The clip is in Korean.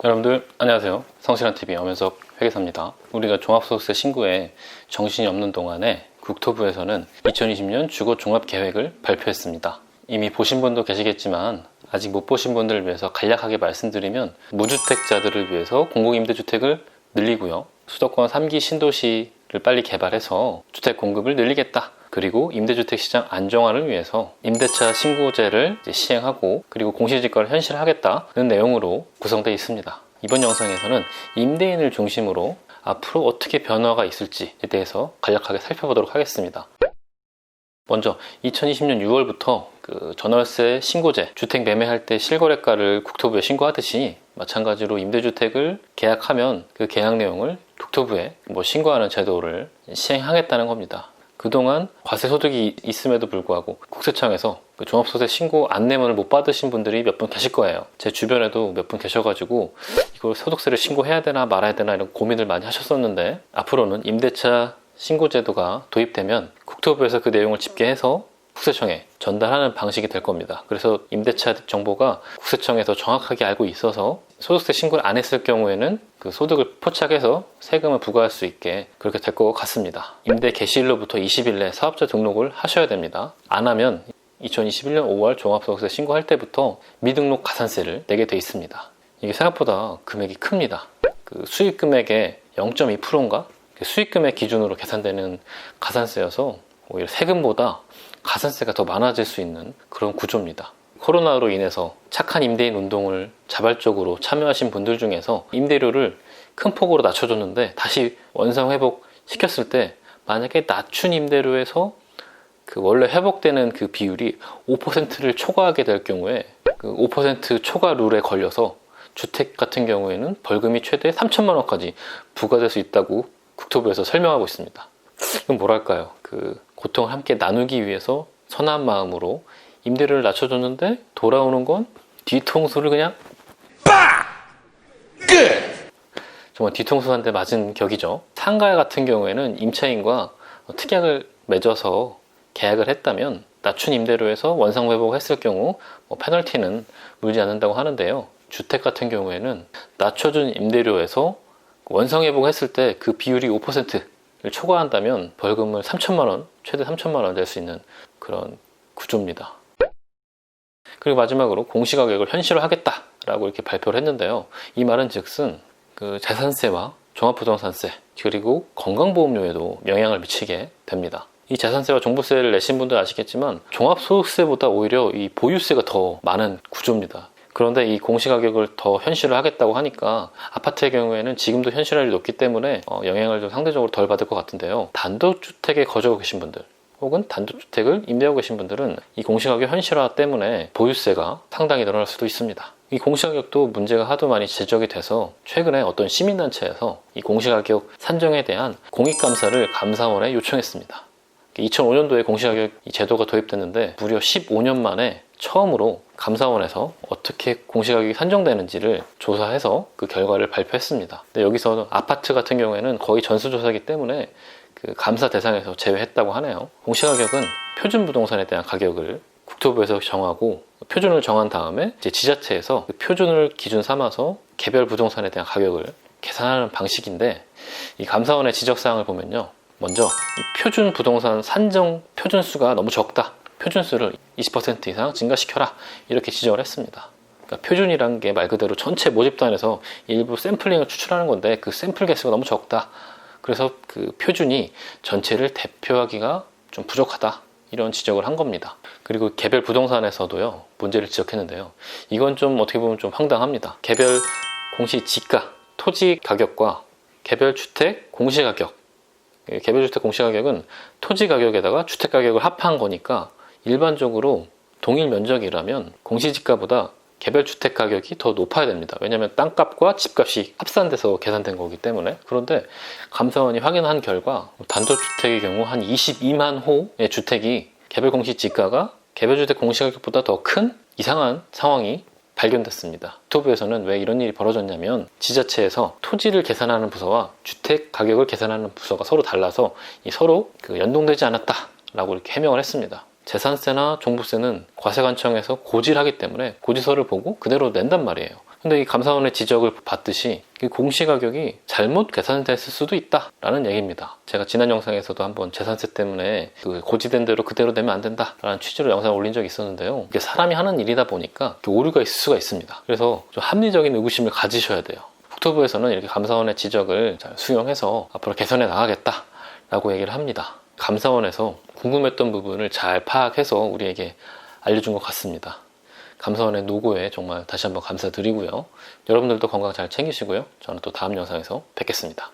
여러분들 안녕하세요. 성실한TV 엄현석 회계사입니다. 우리가 종합소득세 신고에 정신이 없는 동안에 국토부에서는 2020년 주거종합계획을 발표했습니다. 이미 보신 분도 계시겠지만 아직 못 보신 분들을 위해서 간략하게 말씀드리면, 무주택자들을 위해서 공공임대주택을 늘리고요, 수도권 3기 신도시를 빨리 개발해서 주택 공급을 늘리겠다. 그리고 임대주택 시장 안정화를 위해서 임대차 신고제를 시행하고, 그리고 공시지가를 현실화하겠다는 내용으로 구성되어 있습니다. 이번 영상에서는 임대인을 중심으로 앞으로 어떻게 변화가 있을지에 대해서 간략하게 살펴보도록 하겠습니다. 먼저 2020년 6월부터 전월세 신고제, 주택 매매할 때 실거래가를 국토부에 신고하듯이 마찬가지로 임대주택을 계약하면 그 계약 내용을 국토부에 신고하는 제도를 시행하겠다는 겁니다. 그동안 과세소득이 있음에도 불구하고 국세청에서 종합소득세 신고 안내문을 못 받으신 분들이 몇 분 계실 거예요. 제 주변에도 몇 분 계셔가지고 이걸 소득세를 신고해야 되나 말아야 되나 이런 고민을 많이 하셨었는데, 앞으로는 임대차 신고제도가 도입되면 국토부에서 그 내용을 집계해서 국세청에 전달하는 방식이 될 겁니다. 그래서 임대차 정보가 국세청에서 정확하게 알고 있어서 소득세 신고를 안 했을 경우에는 그 소득을 포착해서 세금을 부과할 수 있게 그렇게 될 것 같습니다. 임대 개시일로부터 20일 내 사업자 등록을 하셔야 됩니다. 안 하면 2021년 5월 종합소득세 신고할 때부터 미등록 가산세를 내게 돼 있습니다. 이게 생각보다 금액이 큽니다. 그 수익 금액의 0.2%인가? 수익 금액 기준으로 계산되는 가산세여서 오히려 세금보다 가산세가 더 많아질 수 있는 그런 구조입니다. 코로나로 인해서 착한 임대인 운동을 자발적으로 참여하신 분들 중에서 임대료를 큰 폭으로 낮춰줬는데 다시 원상 회복 시켰을 때, 만약에 낮춘 임대료에서 그 원래 회복되는 그 비율이 5%를 초과하게 될 경우에 그 5% 초과 룰에 걸려서 주택 같은 경우에는 벌금이 최대 3천만 원까지 부과될 수 있다고 국토부에서 설명하고 있습니다. 그럼 뭐랄까요? 그 고통을 함께 나누기 위해서 선한 마음으로 임대료를 낮춰줬는데 돌아오는 건 뒤통수를 그냥 정말 뒤통수 한 대 맞은 격이죠. 상가 같은 경우에는 임차인과 특약을 맺어서 계약을 했다면 낮춘 임대료에서 원상 회복했을 경우 페널티는 물지 않는다고 하는데요. 주택 같은 경우에는 낮춰준 임대료에서 원상 회복했을 때 그 비율이 5%를 초과한다면 벌금을 3천만 원, 최대 3천만 원 낼 수 있는 그런 구조입니다. 그리고 마지막으로 공시가격을 현실화하겠다라고 이렇게 발표를 했는데요. 이 말은 즉슨 그 재산세와 종합부동산세, 그리고 건강보험료에도 영향을 미치게 됩니다. 이 재산세와 종부세를 내신 분들 아시겠지만 종합소득세보다 오히려 이 보유세가 더 많은 구조입니다. 그런데 이 공시가격을 더 현실화하겠다고 하니까 아파트의 경우에는 지금도 현실화율이 높기 때문에 영향을 좀 상대적으로 덜 받을 것 같은데요. 단독주택에 거주하고 계신 분들 혹은 단독주택을 임대하고 계신 분들은 이 공시가격 현실화 때문에 보유세가 상당히 늘어날 수도 있습니다. 이 공시가격도 문제가 하도 많이 지적이 돼서 최근에 어떤 시민단체에서 이 공시가격 산정에 대한 공익감사를 감사원에 요청했습니다. 2005년도에 공시가격 제도가 도입됐는데 무려 15년 만에 처음으로 감사원에서 어떻게 공시가격이 산정되는지를 조사해서 그 결과를 발표했습니다. 근데 여기서 아파트 같은 경우에는 거의 전수조사이기 때문에 그 감사 대상에서 제외했다고 하네요. 공시가격은 표준 부동산에 대한 가격을 국토부에서 정하고, 표준을 정한 다음에 이제 지자체에서 그 표준을 기준 삼아서 개별 부동산에 대한 가격을 계산하는 방식인데, 이 감사원의 지적사항을 보면요, 먼저 이 표준 부동산 산정 표준수가 너무 적다, 표준수를 20% 이상 증가시켜라, 이렇게 지적을 했습니다. 그러니까 표준이란 게 말 그대로 전체 모집단에서 일부 샘플링을 추출하는 건데 그 샘플 개수가 너무 적다, 그래서 그 표준이 전체를 대표하기가 좀 부족하다, 이런 지적을 한 겁니다. 그리고 개별 부동산에서도요, 문제를 지적했는데요. 이건 좀 어떻게 보면 좀 황당합니다. 개별 공시지가, 토지 가격과 개별 주택 공시가격, 개별 주택 공시가격은 토지 가격에다가 주택 가격을 합한 거니까 일반적으로 동일 면적이라면 공시지가보다 개별 주택 가격이 더 높아야 됩니다. 왜냐하면 땅값과 집값이 합산돼서 계산된 거기 때문에. 그런데 감사원이 확인한 결과 단독주택의 경우 한 22만 호의 주택이 개별 공시지가가 개별 주택 공시가격보다 더 큰 이상한 상황이 발견됐습니다. 국토부에서는 왜 이런 일이 벌어졌냐면, 지자체에서 토지를 계산하는 부서와 주택 가격을 계산하는 부서가 서로 달라서 서로 연동되지 않았다라고 이렇게 해명을 했습니다. 재산세나 종부세는 과세관청에서 고지를 하기 때문에 고지서를 보고 그대로 낸단 말이에요. 근데 이 감사원의 지적을 받듯이 이 공시가격이 잘못 계산됐을 수도 있다라는 얘기입니다. 제가 지난 영상에서도 한번 재산세 때문에 그 고지된 대로 그대로 내면 안 된다라는 취지로 영상을 올린 적이 있었는데요. 이게 사람이 하는 일이다 보니까 오류가 있을 수가 있습니다. 그래서 좀 합리적인 의구심을 가지셔야 돼요. 국토부에서는 이렇게 감사원의 지적을 잘 수용해서 앞으로 개선해 나가겠다라고 얘기를 합니다. 감사원에서 궁금했던 부분을 잘 파악해서 우리에게 알려준 것 같습니다. 감사원의 노고에 정말 다시 한번 감사드리고요. 여러분들도 건강 잘 챙기시고요. 저는 또 다음 영상에서 뵙겠습니다.